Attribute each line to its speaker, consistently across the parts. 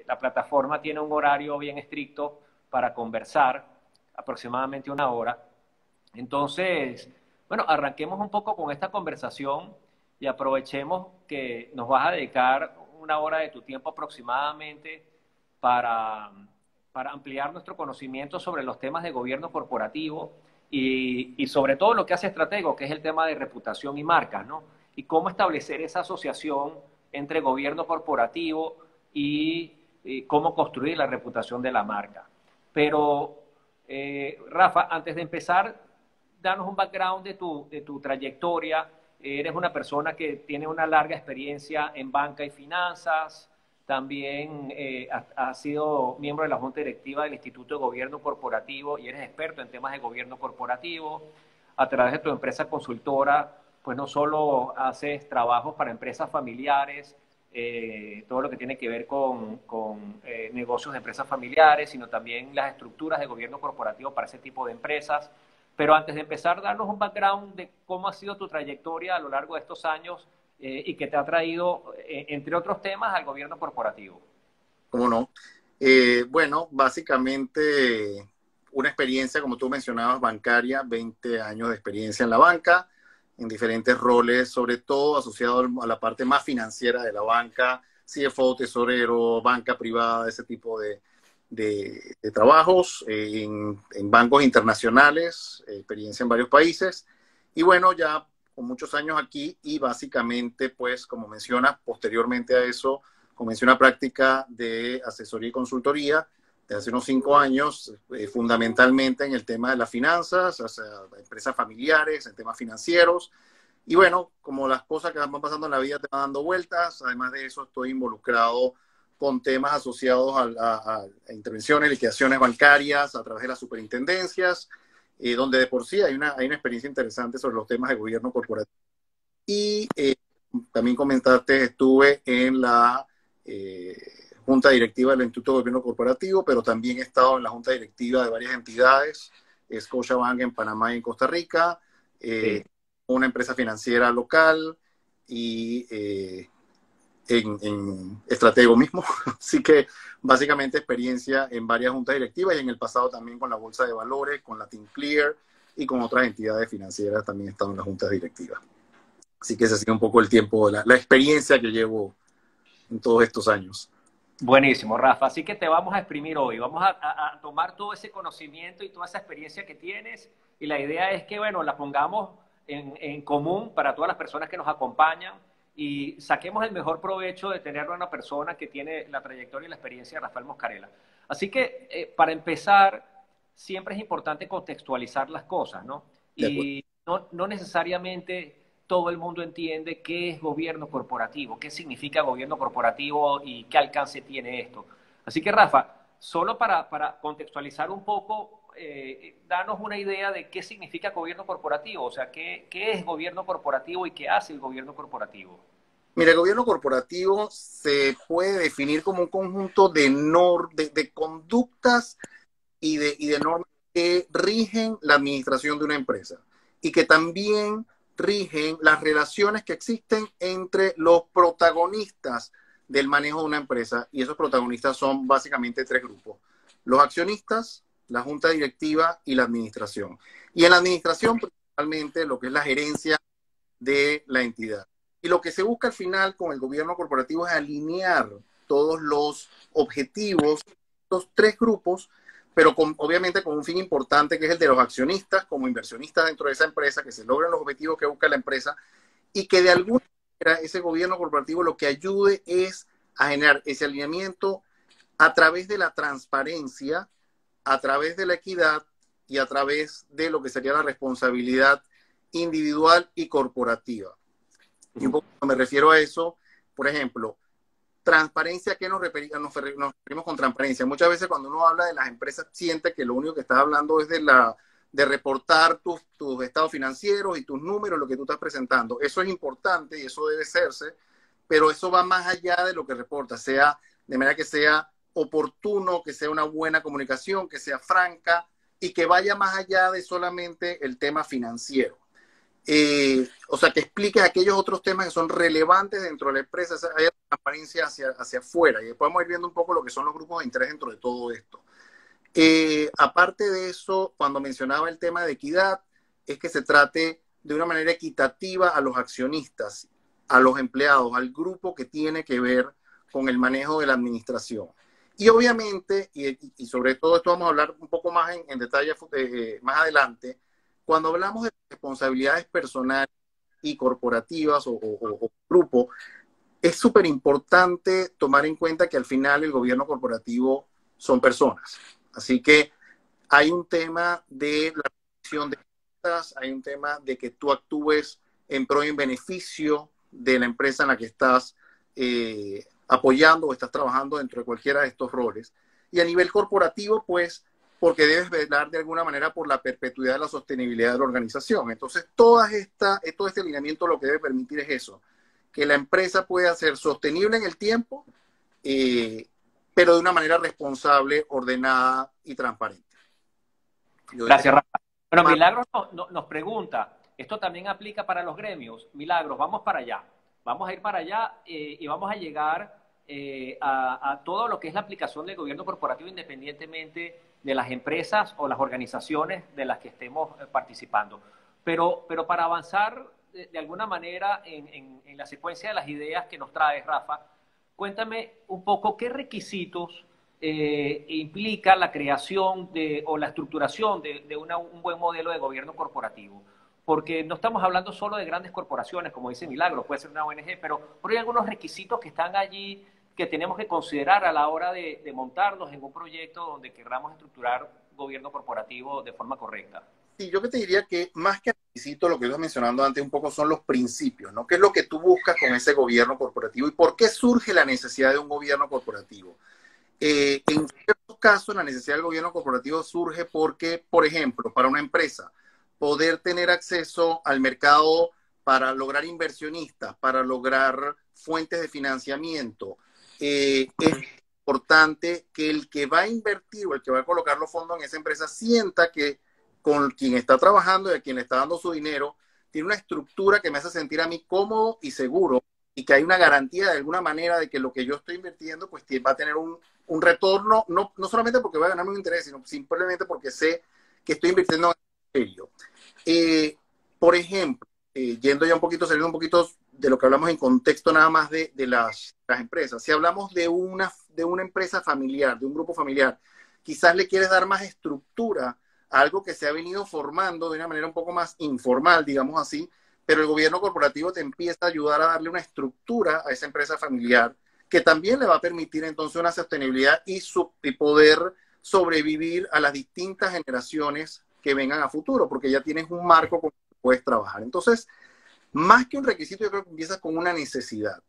Speaker 1: la plataforma tiene un horario bien estricto para conversar, aproximadamente 1 hora. Entonces, bueno, arranquemos un poco con esta conversación y aprovechemos que nos vas a dedicar 1 hora de tu tiempo aproximadamente para, para ampliar nuestro conocimiento sobre los temas de gobierno corporativo y sobre todo lo que hace Estratego, que es el tema de reputación y marcas, ¿no? Y cómo establecer esa asociación entre gobierno corporativo y cómo construir la reputación de la marca. Pero, Rafa, antes de empezar, danos un background de tu trayectoria. Eres una persona que tiene una larga experiencia en banca y finanzas, también has sido miembro de la Junta Directiva del Instituto de Gobierno Corporativo y eres experto en temas de gobierno corporativo. A través de tu empresa consultora, pues no solo haces trabajos para empresas familiares, todo lo que tiene que ver con negocios de empresas familiares, sino también las estructuras de gobierno corporativo para ese tipo de empresas. Pero antes de empezar, darnos un background de cómo ha sido tu trayectoria a lo largo de estos años y que te ha traído, entre otros temas, al gobierno corporativo.
Speaker 2: ¿Cómo no? Bueno, básicamente una experiencia, como tú mencionabas, bancaria, 20 años de experiencia en la banca, en diferentes roles, sobre todo asociado a la parte más financiera de la banca, CFO, tesorero, banca privada, ese tipo de trabajos en bancos internacionales, experiencia en varios países. Y bueno, ya con muchos años aquí y básicamente, pues, como mencionas, posteriormente a eso, comencé una práctica de asesoría y consultoría de hace unos 5 años, fundamentalmente en el tema de las finanzas, o sea, empresas familiares, en temas financieros. Y bueno, como las cosas que van pasando en la vida te van dando vueltas, además de eso estoy involucrado con temas asociados a intervenciones, liquidaciones bancarias a través de las superintendencias, donde de por sí hay una experiencia interesante sobre los temas de gobierno corporativo. Y también comentaste, estuve en la Junta Directiva del Instituto de Gobierno Corporativo, pero también he estado en la Junta Directiva de varias entidades, Scotiabank en Panamá y en Costa Rica,
Speaker 1: Sí.
Speaker 2: una empresa financiera local y en Estratego mismo. Así que básicamente experiencia en varias juntas directivas y en el pasado también con la Bolsa de Valores, con la Team Clear y con otras entidades financieras también he estado en las juntas directivas. Así que ese ha sido un poco el tiempo, la experiencia que llevo en todos estos años.
Speaker 1: Buenísimo, Rafa. Así que te vamos a exprimir hoy. Vamos a tomar todo ese conocimiento y toda esa experiencia que tienes. Y la idea es que, bueno, la pongamos en común para todas las personas que nos acompañan y saquemos el mejor provecho de tener a una persona que tiene la trayectoria y la experiencia de Rafael Moscarella. Así que, para empezar, siempre es importante contextualizar las cosas, ¿no?
Speaker 2: De acuerdo.
Speaker 1: Y no necesariamente todo el mundo entiende qué es gobierno corporativo, qué significa gobierno corporativo y qué alcance tiene esto. Así que, Rafa, solo para contextualizar un poco, danos una idea de qué significa gobierno corporativo, o sea, qué es gobierno corporativo y qué hace el gobierno corporativo.
Speaker 2: Mira, el gobierno corporativo se puede definir como un conjunto de conductas y de normas que rigen la administración de una empresa y que también rigen las relaciones que existen entre los protagonistas del manejo de una empresa. Y esos protagonistas son básicamente 3 grupos: los accionistas, la junta directiva y la administración. Y en la administración, principalmente, lo que es la gerencia de la entidad. Y lo que se busca al final con el gobierno corporativo es alinear todos los objetivos de estos 3 grupos, pero obviamente con un fin importante, que es el de los accionistas como inversionistas dentro de esa empresa, que se logren los objetivos que busca la empresa y que de alguna manera ese gobierno corporativo lo que ayude es a generar ese alineamiento a través de la transparencia, a través de la equidad y a través de lo que sería la responsabilidad individual y corporativa. Y un poco me refiero a eso, por ejemplo, transparencia. ¿Qué nos referimos con transparencia? Muchas veces cuando uno habla de las empresas siente que lo único que estás hablando es de reportar tus estados financieros y tus números, lo que tú estás presentando. Eso es importante y eso debe hacerse, pero eso va más allá de lo que reporta, sea de manera que sea oportuno, que sea una buena comunicación, que sea franca y que vaya más allá de solamente el tema financiero. o sea, que expliques aquellos otros temas que son relevantes dentro de la empresa, hay transparencia hacia afuera, y después vamos a ir viendo un poco lo que son los grupos de interés dentro de todo esto. Aparte de eso, cuando mencionaba el tema de equidad, es que se trate de una manera equitativa a los accionistas, a los empleados, al grupo que tiene que ver con el manejo de la administración. Y obviamente, y sobre todo esto vamos a hablar un poco más en detalle más adelante, cuando hablamos de responsabilidades personales y corporativas o grupo, es súper importante tomar en cuenta que al final el gobierno corporativo son personas. Así que hay un tema de la reducción de cuentas, hay un tema de que tú actúes en pro y en beneficio de la empresa en la que estás apoyando o estás trabajando dentro de cualquiera de estos roles. Y a nivel corporativo, pues, porque debes velar de alguna manera por la perpetuidad de la sostenibilidad de la organización. Entonces, todo este alineamiento lo que debe permitir es eso, que la empresa pueda ser sostenible en el tiempo, pero de una manera responsable, ordenada y transparente.
Speaker 1: Gracias, Rafa. Bueno, Milagros nos pregunta, ¿esto también aplica para los gremios? Milagros, vamos para allá. Vamos a ir para allá y vamos a llegar a todo lo que es la aplicación del gobierno corporativo independientemente de las empresas o las organizaciones de las que estemos participando. Pero para avanzar de alguna manera en la secuencia de las ideas que nos traes, Rafa, cuéntame un poco qué requisitos implica la creación o la estructuración de un buen modelo de gobierno corporativo. Porque no estamos hablando solo de grandes corporaciones, como dice Milagros, puede ser una ONG, pero hay algunos requisitos que están allí que tenemos que considerar a la hora de montarnos en un proyecto donde queramos estructurar gobierno corporativo de forma correcta.
Speaker 2: Sí, yo que te diría que más que requisito, lo que ibas mencionando antes un poco son los principios, ¿no? ¿Qué es lo que tú buscas con ese gobierno corporativo y por qué surge la necesidad de un gobierno corporativo? En ciertos casos, la necesidad del gobierno corporativo surge porque, por ejemplo, para una empresa, poder tener acceso al mercado para lograr inversionistas, para lograr fuentes de financiamiento, es importante que el que va a invertir o el que va a colocar los fondos en esa empresa sienta que con quien está trabajando y a quien le está dando su dinero, tiene una estructura que me hace sentir a mí cómodo y seguro y que hay una garantía de alguna manera de que lo que yo estoy invirtiendo pues va a tener un retorno, no solamente porque voy a ganarme un interés, sino simplemente porque sé que estoy invirtiendo en serio. Por ejemplo, saliendo un poquito de lo que hablamos en contexto nada más de las empresas. Si hablamos de una empresa familiar, de un grupo familiar, quizás le quieres dar más estructura a algo que se ha venido formando de una manera un poco más informal, digamos así, pero el gobierno corporativo te empieza a ayudar a darle una estructura a esa empresa familiar que también le va a permitir entonces una sostenibilidad y poder sobrevivir a las distintas generaciones que vengan a futuro, porque ya tienes un marco con el que puedes trabajar. Entonces, más que un requisito, yo creo que empieza con una necesidad.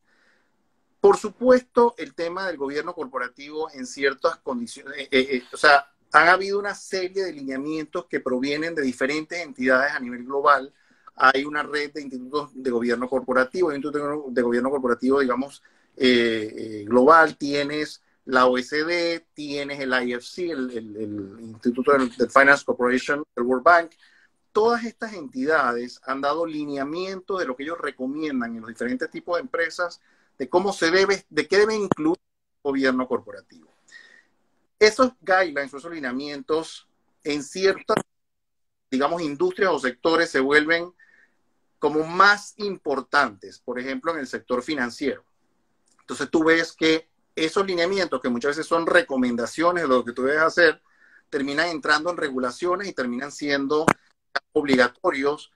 Speaker 2: Por supuesto, el tema del gobierno corporativo en ciertas condiciones, o sea, han habido una serie de lineamientos que provienen de diferentes entidades a nivel global. Hay una red de institutos de gobierno corporativo, hay un instituto de gobierno corporativo, digamos, global. Tienes la OECD, tienes el IFC, el Instituto del Finance Corporation, el World Bank. Todas estas entidades han dado lineamientos de lo que ellos recomiendan en los diferentes tipos de empresas, de cómo de qué debe incluir el gobierno corporativo. Esos guidelines o esos lineamientos en ciertas, digamos, industrias o sectores se vuelven como más importantes, por ejemplo, en el sector financiero. Entonces tú ves que esos lineamientos, que muchas veces son recomendaciones de lo que tú debes hacer, terminan entrando en regulaciones y terminan siendo obligatorios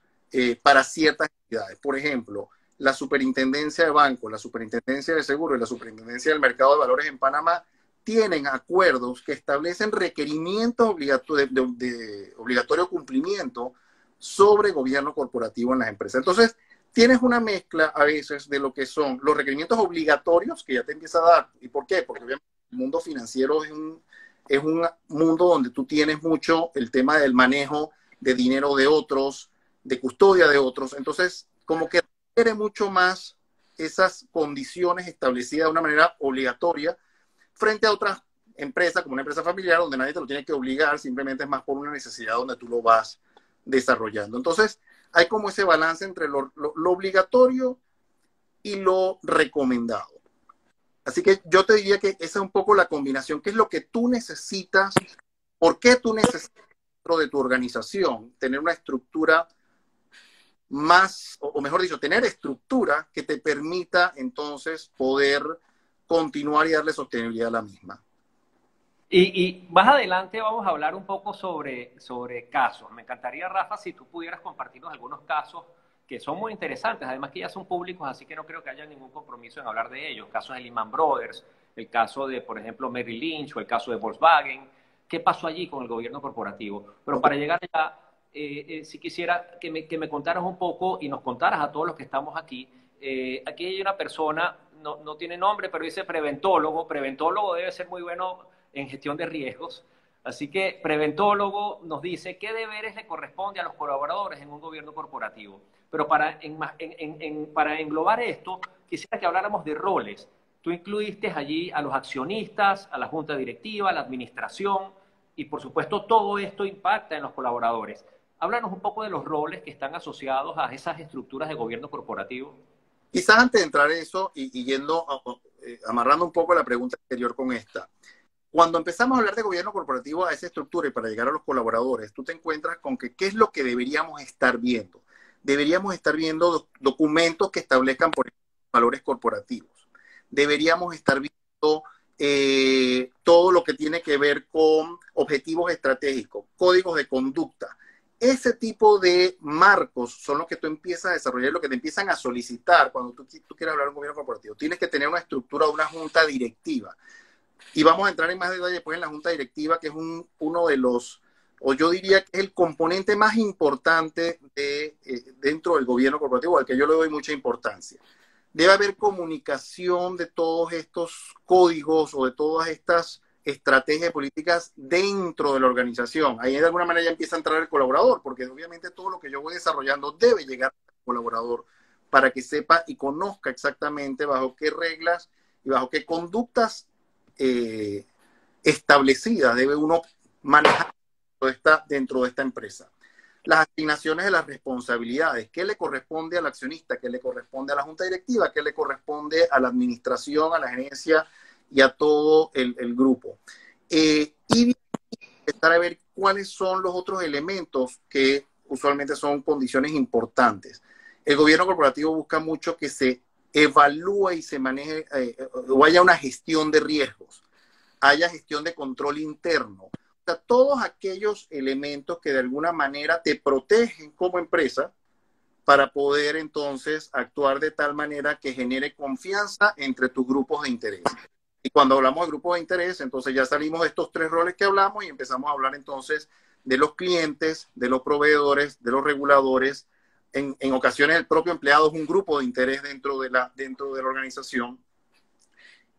Speaker 2: para ciertas entidades. Por ejemplo, la Superintendencia de Bancos, la Superintendencia de Seguros y la Superintendencia del Mercado de Valores en Panamá tienen acuerdos que establecen requerimientos de obligatorio cumplimiento sobre gobierno corporativo en las empresas. Entonces, tienes una mezcla a veces de lo que son los requerimientos obligatorios que ya te empieza a dar. ¿Y por qué? Porque obviamente el mundo financiero es un mundo donde tú tienes mucho el tema del manejo de dinero de otros, de custodia de otros. Entonces, como que requiere mucho más esas condiciones establecidas de una manera obligatoria frente a otras empresas, como una empresa familiar, donde nadie te lo tiene que obligar, simplemente es más por una necesidad donde tú lo vas desarrollando. Entonces, hay como ese balance entre lo obligatorio y lo recomendado. Así que yo te diría que esa es un poco la combinación. ¿Qué es lo que tú necesitas? ¿Por qué tú necesitas dentro de tu organización tener una estructura más, o mejor dicho, tener estructura que te permita entonces poder continuar y darle sostenibilidad a la misma?
Speaker 1: Y más adelante vamos a hablar un poco sobre casos. Me encantaría, Rafa, si tú pudieras compartirnos algunos casos que son muy interesantes, además que ya son públicos, así que no creo que haya ningún compromiso en hablar de ellos. Casos de Lehman Brothers, el caso de, por ejemplo, Merrill Lynch o el caso de Volkswagen. ¿Qué pasó allí con el gobierno corporativo? Pero
Speaker 2: Ok.
Speaker 1: para llegar allá, si quisiera que me contaras un poco y nos contaras a todos los que estamos aquí. Aquí hay una persona, no tiene nombre, pero dice preventólogo. Preventólogo debe ser muy bueno en gestión de riesgos. Así que Preventólogo nos dice qué deberes le corresponde a los colaboradores en un gobierno corporativo. Pero para englobar esto, quisiera que habláramos de roles. Tú incluiste allí a los accionistas, a la junta directiva, a la administración, y por supuesto todo esto impacta en los colaboradores. Háblanos un poco de los roles que están asociados a esas estructuras de gobierno corporativo.
Speaker 2: Quizás antes de entrar a eso y yendo, amarrando un poco la pregunta anterior con esta, cuando empezamos a hablar de gobierno corporativo a esa estructura y para llegar a los colaboradores, tú te encuentras con que qué es lo que deberíamos estar viendo. Deberíamos estar viendo documentos que establezcan, por ejemplo, valores corporativos. Deberíamos estar viendo todo lo que tiene que ver con objetivos estratégicos, códigos de conducta. Ese tipo de marcos son los que tú empiezas a desarrollar, lo que te empiezan a solicitar cuando tú quieres hablar de un gobierno corporativo. Tienes que tener una estructura, una junta directiva. Y vamos a entrar en más detalle después en la junta directiva, que es uno de los, o yo diría que es el componente más importante dentro del gobierno corporativo, al que yo le doy mucha importancia. Debe haber comunicación de todos estos códigos o de todas estas estrategias políticas dentro de la organización. Ahí de alguna manera ya empieza a entrar el colaborador, porque obviamente todo lo que yo voy desarrollando debe llegar al colaborador para que sepa y conozca exactamente bajo qué reglas y bajo qué conductas establecidas debe uno manejar dentro de esta empresa. Las asignaciones de las responsabilidades, qué le corresponde al accionista, qué le corresponde a la junta directiva, qué le corresponde a la administración, a la gerencia y a todo el grupo. Y empezar a ver cuáles son los otros elementos que usualmente son condiciones importantes. El gobierno corporativo busca mucho que se evalúe y se maneje o haya una gestión de riesgos, haya gestión de control interno. O sea, todos aquellos elementos que de alguna manera te protegen como empresa para poder entonces actuar de tal manera que genere confianza entre tus grupos de interés. Y cuando hablamos de grupos de interés, entonces ya salimos de estos tres roles que hablamos y empezamos a hablar entonces de los clientes, de los proveedores, de los reguladores. En ocasiones el propio empleado es un grupo de interés dentro de la organización.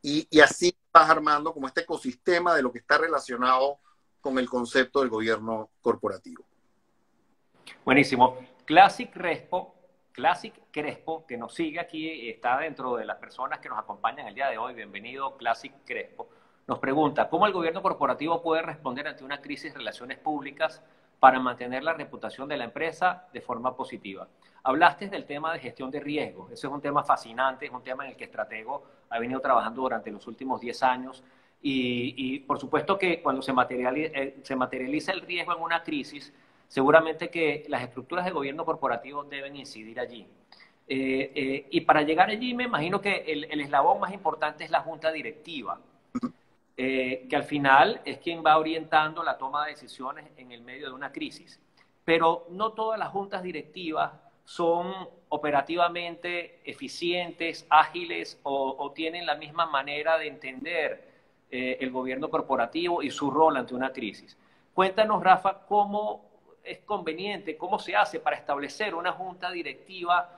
Speaker 2: Y así vas armando como este ecosistema de lo que está relacionado con el concepto del gobierno corporativo.
Speaker 1: Buenísimo. Classic Crespo, que nos sigue aquí, está dentro de las personas que nos acompañan el día de hoy. Bienvenido, Classic Crespo. Nos pregunta, ¿cómo el gobierno corporativo puede responder ante una crisis de relaciones públicas para mantener la reputación de la empresa de forma positiva? Hablaste del tema de gestión de riesgos. Ese es un tema fascinante, es un tema en el que Stratego ha venido trabajando durante los últimos 10 años. Y por supuesto que cuando se materializa el riesgo en una crisis, seguramente que las estructuras de gobierno corporativo deben incidir allí. Y para llegar allí me imagino que el eslabón más importante es la junta directiva, que al final es quien va orientando la toma de decisiones en el medio de una crisis. Pero no todas las juntas directivas son operativamente eficientes, ágiles o tienen la misma manera de entender el gobierno corporativo y su rol ante una crisis. Cuéntanos, Rafa, cómo es conveniente, cómo se hace para establecer una junta directiva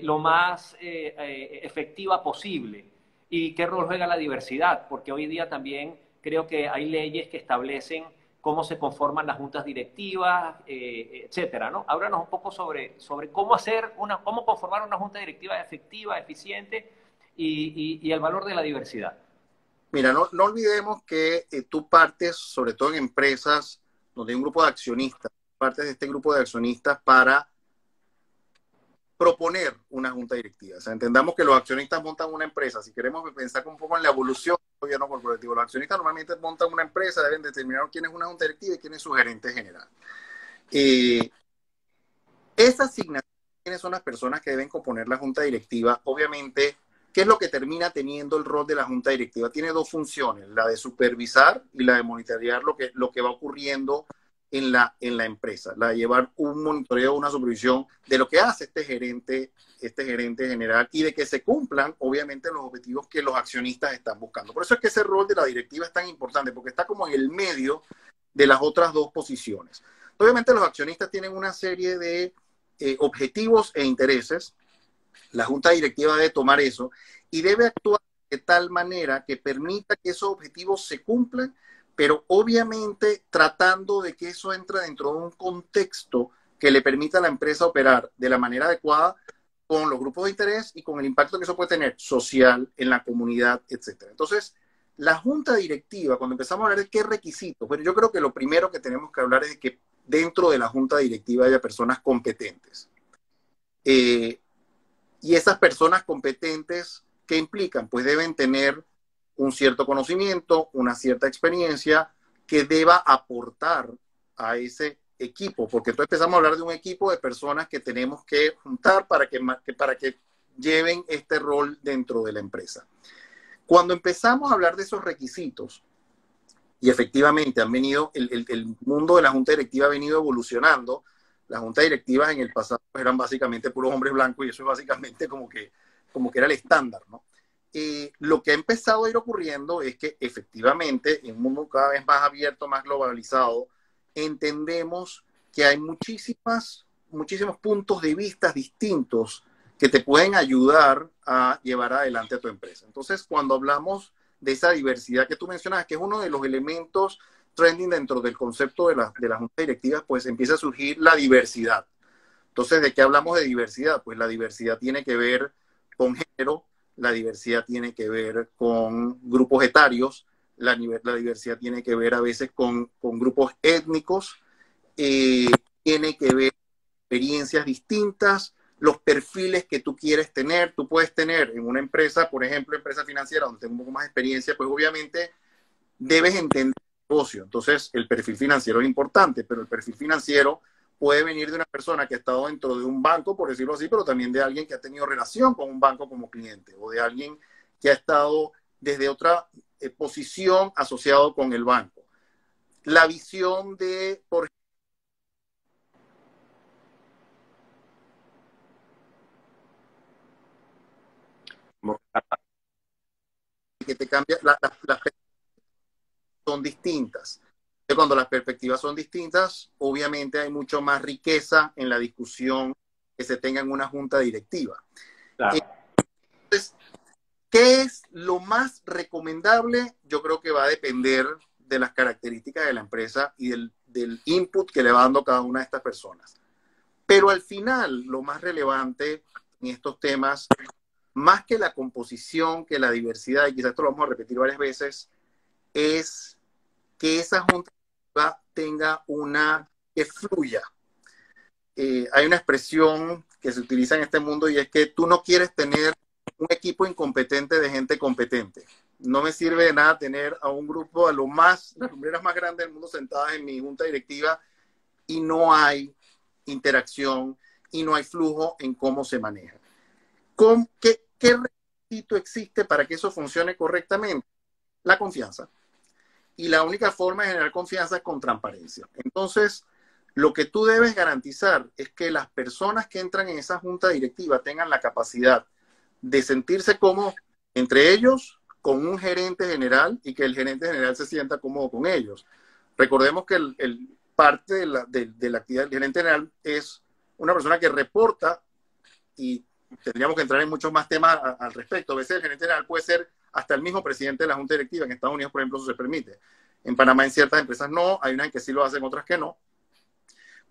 Speaker 1: lo más efectiva posible y qué rol juega la diversidad, porque hoy día también creo que hay leyes que establecen cómo se conforman las juntas directivas, etcétera, ¿no? Háblanos un poco sobre cómo cómo conformar una junta directiva efectiva, eficiente y el valor de la diversidad.
Speaker 2: Mira, no olvidemos que tú partes, sobre todo en empresas donde hay un grupo de accionistas, partes de este grupo de accionistas para proponer una junta directiva. O sea, entendamos que los accionistas montan una empresa. Si queremos pensar un poco en la evolución del gobierno corporativo, los accionistas normalmente montan una empresa, deben determinar quién es una junta directiva y quién es su gerente general. Esa asignación, quiénes son las personas que deben componer la junta directiva, obviamente, ¿qué es lo que termina teniendo el rol de la junta directiva? Tiene dos funciones, la de supervisar y la de monitorear lo que va ocurriendo en la empresa, la de llevar un monitoreo, una supervisión de lo que hace este gerente general y de que se cumplan, obviamente, los objetivos que los accionistas están buscando. Por eso es que ese rol de la directiva es tan importante, porque está como en el medio de las otras dos posiciones. Obviamente, los accionistas tienen una serie de objetivos e intereses. La junta directiva debe tomar eso y debe actuar de tal manera que permita que esos objetivos se cumplan, pero obviamente tratando de que eso entre dentro de un contexto que le permita a la empresa operar de la manera adecuada con los grupos de interés y con el impacto que eso puede tener social, en la comunidad, etc. Entonces, la junta directiva, cuando empezamos a hablar de qué requisitos, bueno, yo creo que lo primero que tenemos que hablar es de que dentro de la junta directiva haya personas competentes. Y esas personas competentes, ¿qué implican? Pues deben tener un cierto conocimiento, una cierta experiencia que deba aportar a ese equipo, porque entonces empezamos a hablar de un equipo de personas que tenemos que juntar para que lleven este rol dentro de la empresa. Cuando empezamos a hablar de esos requisitos, y efectivamente han venido, el mundo de la junta directiva ha venido evolucionando. Las juntas directivas en el pasado eran básicamente puros hombres blancos y eso es básicamente como que era el estándar, ¿no? Lo que ha empezado a ir ocurriendo es que efectivamente en un mundo cada vez más abierto, más globalizado, entendemos que hay muchísimos puntos de vista distintos que te pueden ayudar a llevar adelante a tu empresa. Entonces, cuando hablamos de esa diversidad que tú mencionas, que es uno de los elementos trending dentro del concepto de la junta directiva, pues empieza a surgir la diversidad. Entonces, ¿de qué hablamos de diversidad? Pues la diversidad tiene que ver con género, la diversidad tiene que ver con grupos etarios, la diversidad tiene que ver a veces con grupos étnicos, tiene que ver experiencias distintas, los perfiles que tú quieres tener. Tú puedes tener en una empresa, por ejemplo, empresa financiera, donde tengo un poco más de experiencia, pues obviamente debes entender el negocio. Entonces, el perfil financiero es importante, pero el perfil financiero puede venir de una persona que ha estado dentro de un banco, por decirlo así, pero también de alguien que ha tenido relación con un banco como cliente, o de alguien que ha estado desde otra posición asociado con el banco. La visión de, por ejemplo, que te cambia, las perspectivas son distintas. Cuando las perspectivas son distintas, obviamente hay mucho más riqueza en la discusión que se tenga en una junta directiva.
Speaker 1: Claro.
Speaker 2: Entonces, ¿qué es lo más recomendable? Yo creo que va a depender de las características de la empresa y del input que le va dando cada una de estas personas. Pero al final, lo más relevante en estos temas, más que la composición, que la diversidad, y quizás esto lo vamos a repetir varias veces, es que esa junta tenga que fluya. Hay una expresión que se utiliza en este mundo y es que tú no quieres tener un equipo incompetente de gente competente. No me sirve de nada tener a un grupo, las lumbreras más grandes del mundo sentadas en mi junta directiva y no hay interacción y no hay flujo en cómo se maneja. ¿Qué requisito existe para que eso funcione correctamente? La confianza. Y la única forma de generar confianza es con transparencia. Entonces, lo que tú debes garantizar es que las personas que entran en esa junta directiva tengan la capacidad de sentirse cómodos entre ellos, con un gerente general, y que el gerente general se sienta cómodo con ellos. Recordemos que parte de la actividad del gerente general es una persona que reporta, y tendríamos que entrar en muchos más temas al respecto. A veces el gerente general puede ser hasta el mismo presidente de la junta directiva. En Estados Unidos, por ejemplo, eso se permite. En Panamá, en ciertas empresas no. Hay unas en que sí lo hacen, otras que no.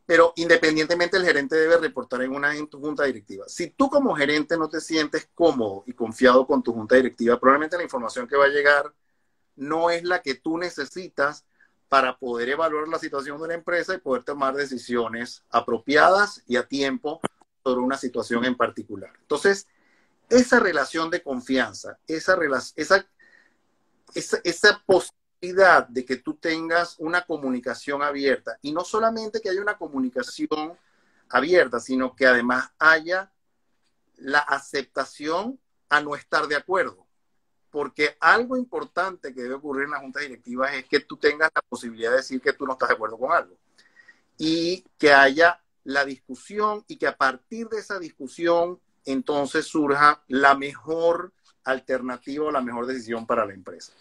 Speaker 2: Pero independientemente, el gerente debe reportar en tu junta directiva. Si tú como gerente no te sientes cómodo y confiado con tu junta directiva, probablemente la información que va a llegar no es la que tú necesitas para poder evaluar la situación de la empresa y poder tomar decisiones apropiadas y a tiempo sobre una situación en particular. Entonces, esa relación de confianza, esa posibilidad de que tú tengas una comunicación abierta, y no solamente que haya una comunicación abierta, sino que además haya la aceptación a no estar de acuerdo. Porque algo importante que debe ocurrir en las juntas directivas es que tú tengas la posibilidad de decir que tú no estás de acuerdo con algo. Y que haya la discusión y que a partir de esa discusión entonces surja la mejor alternativa o la mejor decisión para la empresa.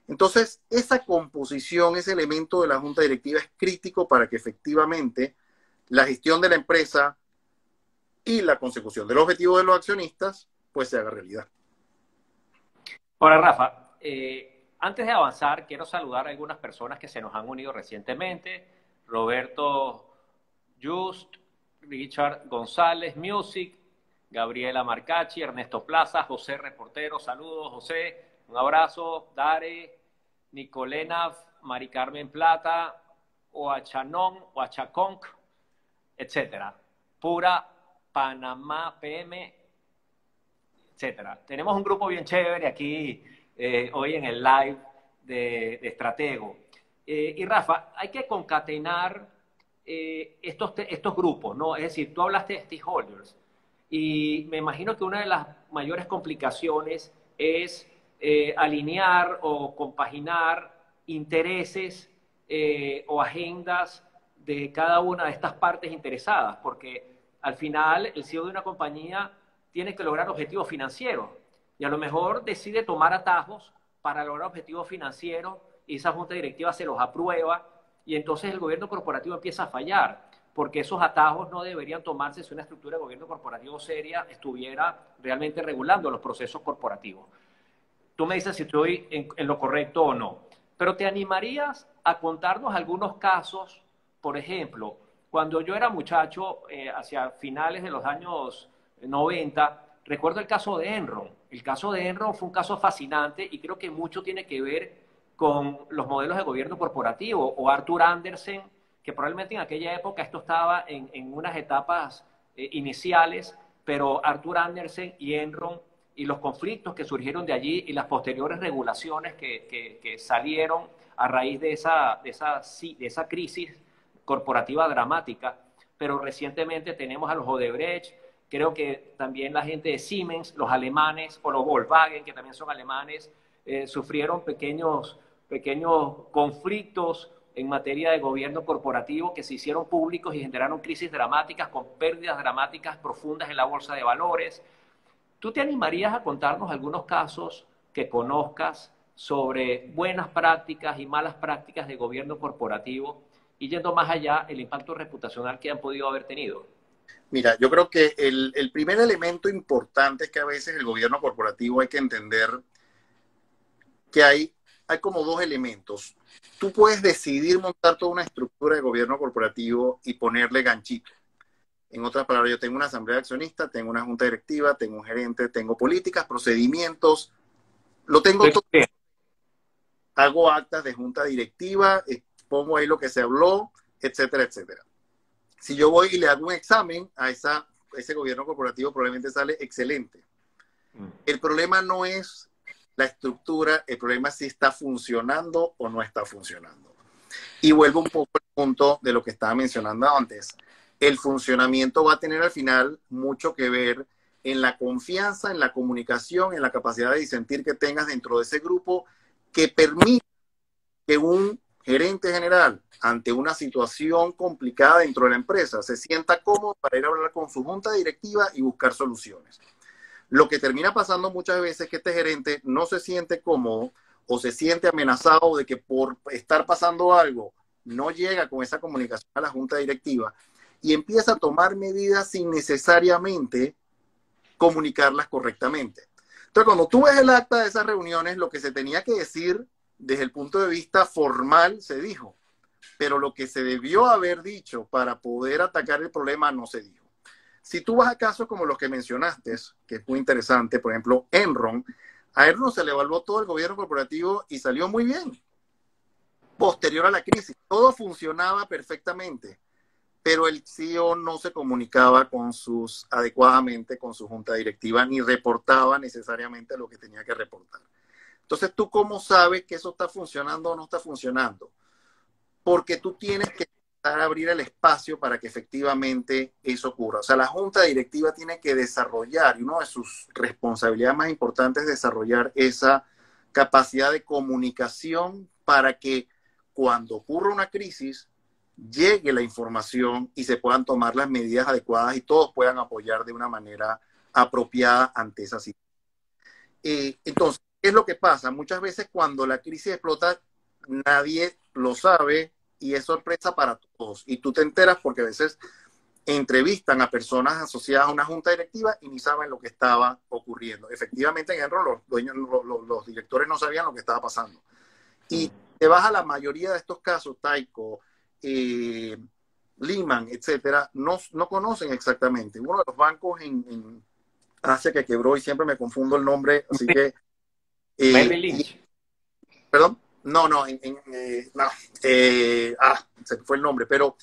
Speaker 2: Entonces, esa composición, ese elemento de la junta directiva es crítico para que efectivamente la gestión de la empresa y la consecución del objetivo de los accionistas pues se haga realidad.
Speaker 1: Ahora, Rafa, antes de avanzar, quiero saludar a algunas personas que se nos han unido recientemente. Roberto Just, Richard González Music, Gabriela Marcachi, Ernesto Plaza, José Reportero, saludos José, un abrazo, Dare, Nicolena, Mari Carmen Plata, Oachanón, Oachaconc, etcétera. Pura Panamá PM, etcétera. Tenemos un grupo bien chévere aquí hoy en el live de Estratego. Y Rafa, hay que concatenar estos grupos, ¿no? Es decir, tú hablaste de stakeholders y me imagino que una de las mayores complicaciones es alinear o compaginar intereses o agendas de cada una de estas partes interesadas, porque al final el CEO de una compañía tiene que lograr objetivos financieros y a lo mejor decide tomar atajos para lograr objetivos financieros y esa junta directiva se los aprueba y entonces el gobierno corporativo empieza a fallar, porque esos atajos no deberían tomarse si una estructura de gobierno corporativo seria estuviera realmente regulando los procesos corporativos. Tú me dices si estoy en lo correcto o no, pero ¿te animarías a contarnos algunos casos? Por ejemplo, cuando yo era muchacho, hacia finales de los años 90, recuerdo el caso de Enron. El caso de Enron fue un caso fascinante y creo que mucho tiene que ver con los modelos de gobierno corporativo, o Arthur Andersen, que probablemente en aquella época esto estaba en unas etapas iniciales, pero Arthur Andersen y Enron y los conflictos que surgieron de allí y las posteriores regulaciones que salieron a raíz de esa crisis corporativa dramática, pero recientemente tenemos a los Odebrecht, creo que también la gente de Siemens, los alemanes, o los Volkswagen, que también son alemanes, sufrieron pequeños conflictos en materia de gobierno corporativo que se hicieron públicos y generaron crisis dramáticas con pérdidas dramáticas profundas en la bolsa de valores. ¿Tú te animarías a contarnos algunos casos que conozcas sobre buenas prácticas y malas prácticas de gobierno corporativo y yendo más allá, el impacto reputacional que han podido haber tenido?
Speaker 2: Mira, yo creo que el primer elemento importante es que a veces el gobierno corporativo hay que entender que hay como dos elementos. Tú puedes decidir montar toda una estructura de gobierno corporativo y ponerle ganchito. En otras palabras, yo tengo una asamblea de accionistas, tengo una junta directiva, tengo un gerente, tengo políticas, procedimientos, lo tengo todo. Hago actas de junta directiva, pongo ahí lo que se habló, etcétera, etcétera. Si yo voy y le hago un examen a ese gobierno corporativo, probablemente sale excelente. El problema no es la estructura, el problema es si está funcionando o no está funcionando. Y vuelvo un poco al punto de lo que estaba mencionando antes. El funcionamiento va a tener al final mucho que ver en la confianza, en la comunicación, en la capacidad de disentir que tengas dentro de ese grupo que permite que un gerente general ante una situación complicada dentro de la empresa se sienta cómodo para ir a hablar con su junta directiva y buscar soluciones. Lo que termina pasando muchas veces es que este gerente no se siente cómodo o se siente amenazado de que por estar pasando algo no llega con esa comunicación a la junta directiva y empieza a tomar medidas sin necesariamente comunicarlas correctamente. Entonces, cuando tú ves el acta de esas reuniones, lo que se tenía que decir desde el punto de vista formal se dijo, pero lo que se debió haber dicho para poder atacar el problema no se dijo. Si tú vas a casos como los que mencionaste, que es muy interesante, por ejemplo, Enron, a Enron se le evaluó todo el gobierno corporativo y salió muy bien. Posterior a la crisis, todo funcionaba perfectamente, pero el CEO no se comunicaba adecuadamente con su junta directiva ni reportaba necesariamente lo que tenía que reportar. Entonces, ¿tú cómo sabes que eso está funcionando o no está funcionando? Porque tú tienes que empezar a abrir el espacio para que efectivamente eso ocurra. O sea, la junta directiva tiene que desarrollar, y una de sus responsabilidades más importantes es desarrollar esa capacidad de comunicación para que cuando ocurra una crisis llegue la información y se puedan tomar las medidas adecuadas y todos puedan apoyar de una manera apropiada ante esa situación. Entonces, ¿qué es lo que pasa? Muchas veces cuando la crisis explota, nadie lo sabe y es sorpresa para todos. Y tú te enteras porque a veces entrevistan a personas asociadas a una junta directiva y ni saben lo que estaba ocurriendo. Efectivamente, en Enron los directores no sabían lo que estaba pasando. Y te vas a la mayoría de estos casos, Tyco, Lehman, etcétera, no conocen exactamente. Uno de los bancos en Asia que quebró, y siempre me confundo el nombre, así que...
Speaker 1: Merrill Lynch.
Speaker 2: ¿Perdón? No, se fue el nombre, pero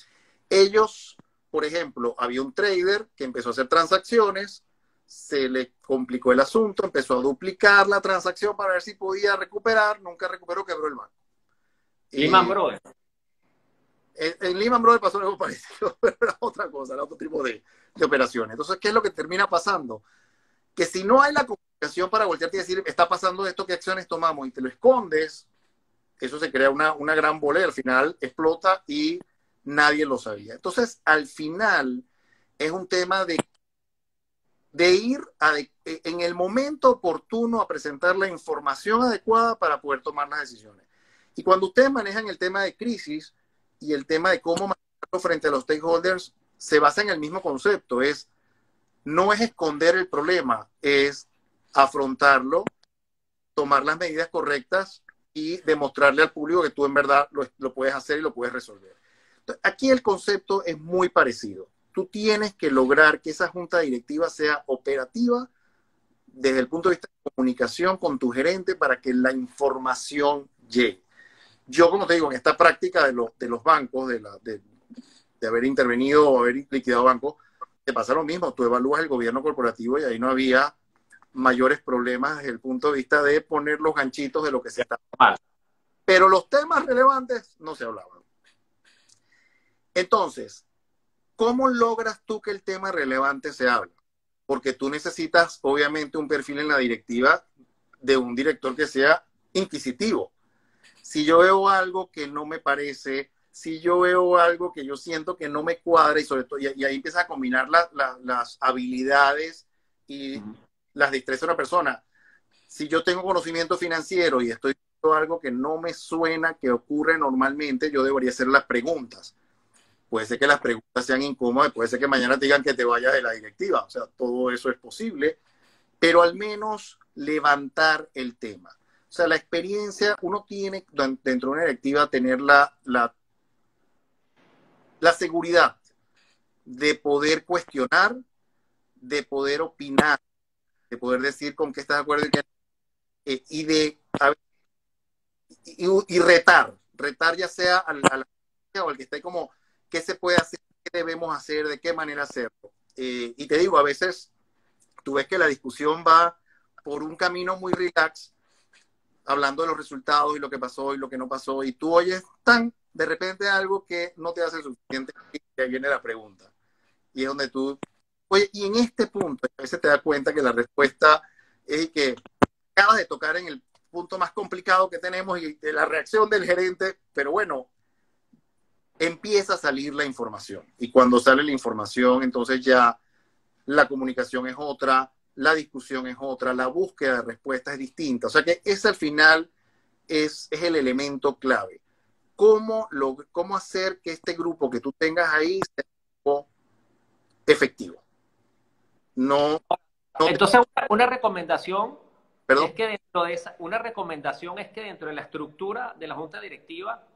Speaker 2: ellos, por ejemplo, había un trader que empezó a hacer transacciones, se le complicó el asunto, empezó a duplicar la transacción para ver si podía recuperar, nunca recuperó, quebró el banco.
Speaker 1: Lehman Brothers.
Speaker 2: En Lehman Brothers pasó algo parecido, pero era otra cosa, era otro tipo de operaciones. Entonces, ¿qué es lo que termina pasando? Que si no hay la comunicación para voltearte y decir, está pasando esto, ¿qué acciones tomamos? Y te lo escondes, eso se crea una gran bolera, al final explota y nadie lo sabía. Entonces, al final, es un tema de ir en el momento oportuno a presentar la información adecuada para poder tomar las decisiones. Y cuando ustedes manejan el tema de crisis y el tema de cómo manejarlo frente a los stakeholders, se basa en el mismo concepto, no es esconder el problema, es afrontarlo, tomar las medidas correctas y demostrarle al público que tú en verdad lo puedes hacer y lo puedes resolver. Entonces, aquí el concepto es muy parecido. Tú tienes que lograr que esa junta directiva sea operativa desde el punto de vista de comunicación con tu gerente para que la información llegue. Yo, como te digo, en esta práctica de los bancos, de haber intervenido o haber liquidado bancos, te pasa lo mismo. Tú evalúas el gobierno corporativo y ahí no había mayores problemas desde el punto de vista de poner los ganchitos de lo que se está mal. Pero los temas relevantes no se hablaban. Entonces, ¿cómo logras tú que el tema relevante se hable? Porque tú necesitas, obviamente, un perfil en la directiva de un director que sea inquisitivo. Si yo veo algo que no me parece, si yo veo algo que yo siento que no me cuadra, y sobre todo, y ahí empieza a combinar las habilidades y las destrezas de una persona. Si yo tengo conocimiento financiero y estoy viendo algo que no me suena que ocurre normalmente, yo debería hacer las preguntas. Puede ser que las preguntas sean incómodas, puede ser que mañana te digan que te vayas de la directiva. O sea, todo eso es posible, pero al menos levantar el tema. O sea, la experiencia, uno tiene dentro de una directiva tener la seguridad de poder cuestionar, de poder opinar, de poder decir con qué estás de acuerdo y retar ya sea a la o al que esté como, ¿qué se puede hacer? ¿Qué debemos hacer? ¿De qué manera hacerlo? Y te digo, a veces tú ves que la discusión va por un camino muy relax, hablando de los resultados y lo que pasó y lo que no pasó, y tú oyes de repente algo que no te hace suficiente y ahí viene la pregunta. Y es donde tú, oye, y en este punto, a veces te das cuenta que la respuesta es que acabas de tocar en el punto más complicado que tenemos y de la reacción del gerente, pero bueno, empieza a salir la información. Y cuando sale la información, entonces ya la comunicación es otra, la discusión es otra, la búsqueda de respuestas es distinta. O sea que ese al final es el elemento clave. ¿Cómo hacer que este grupo que tú tengas ahí sea efectivo?
Speaker 1: Entonces, una recomendación
Speaker 2: ¿Perdón?
Speaker 1: es que dentro de la estructura de la junta directiva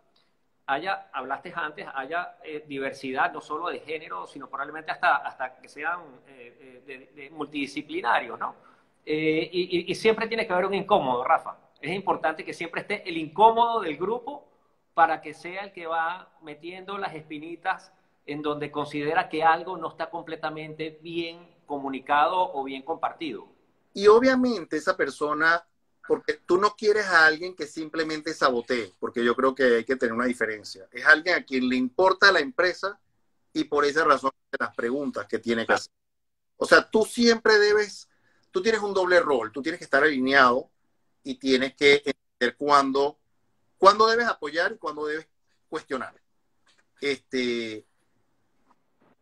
Speaker 1: hablaste antes, haya diversidad, no solo de género, sino probablemente hasta que sean multidisciplinarios, ¿no? Y siempre tiene que haber un incómodo, Rafa. Es importante que siempre esté el incómodo del grupo para que sea el que va metiendo las espinitas en donde considera que algo no está completamente bien comunicado o bien compartido.
Speaker 2: Y obviamente esa persona, porque tú no quieres a alguien que simplemente sabotee, porque yo creo que hay que tener una diferencia. Es alguien a quien le importa la empresa y por esa razón las preguntas que tiene que hacer. O sea, tú siempre debes, tú tienes un doble rol, tú tienes que estar alineado y tienes que entender cuándo debes apoyar y cuándo debes cuestionar.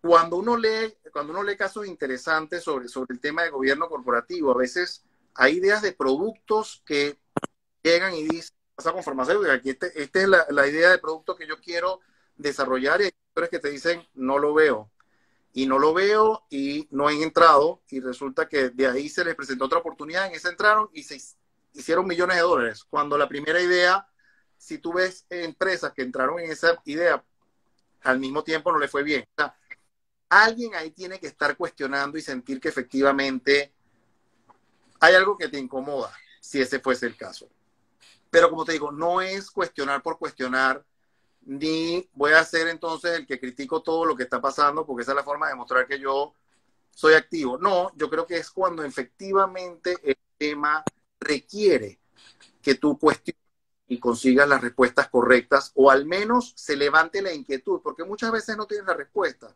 Speaker 2: Cuando uno lee casos interesantes sobre el tema de gobierno corporativo, a veces hay ideas de productos que llegan y dicen, pasa con farmacéutica, aquí esta es la idea de producto que yo quiero desarrollar, y hay sectores que te dicen, no lo veo. Y no lo veo y no han entrado, y resulta que de ahí se les presentó otra oportunidad, en esa entraron y se hicieron millones de dólares. Cuando la primera idea, si tú ves empresas que entraron en esa idea, al mismo tiempo no le fue bien. O sea, alguien ahí tiene que estar cuestionando y sentir que efectivamente hay algo que te incomoda, si ese fuese el caso. Pero como te digo, no es cuestionar por cuestionar, ni voy a ser entonces el que critico todo lo que está pasando, porque esa es la forma de demostrar que yo soy activo. No, yo creo que es cuando efectivamente el tema requiere que tú cuestiones y consigas las respuestas correctas, o al menos se levante la inquietud, porque muchas veces no tienes la respuesta,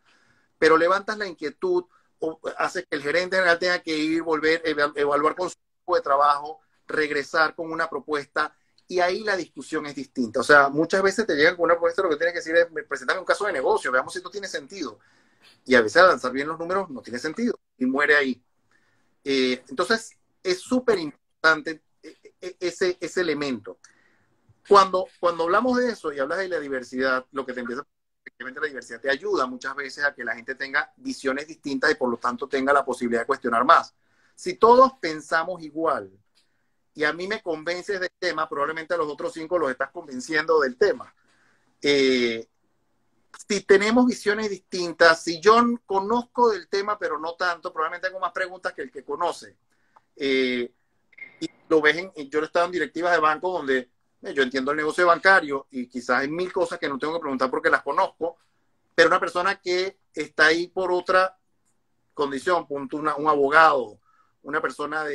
Speaker 2: pero levantas la inquietud o haces que el gerente general tenga que ir, volver, evaluar con su equipo de trabajo, regresar con una propuesta, y ahí la discusión es distinta. O sea, muchas veces te llegan con una propuesta, lo que tienes que decir es, presentarme un caso de negocio, veamos si esto tiene sentido. Y a veces al lanzar bien los números no tiene sentido y muere ahí. Entonces, es súper importante ese elemento. Cuando hablamos de eso y hablas de la diversidad, lo que te empieza, efectivamente la diversidad te ayuda muchas veces a que la gente tenga visiones distintas y por lo tanto tenga la posibilidad de cuestionar más. Si todos pensamos igual y a mí me convences del tema, probablemente a los otros 5 los estás convenciendo del tema. Si tenemos visiones distintas, si yo conozco del tema pero no tanto, probablemente tengo más preguntas que el que conoce. Y lo ves yo he estado en directivas de banco donde yo entiendo el negocio bancario y quizás hay 1000 cosas que no tengo que preguntar porque las conozco, pero una persona que está ahí por otra condición, punto, un abogado, una persona,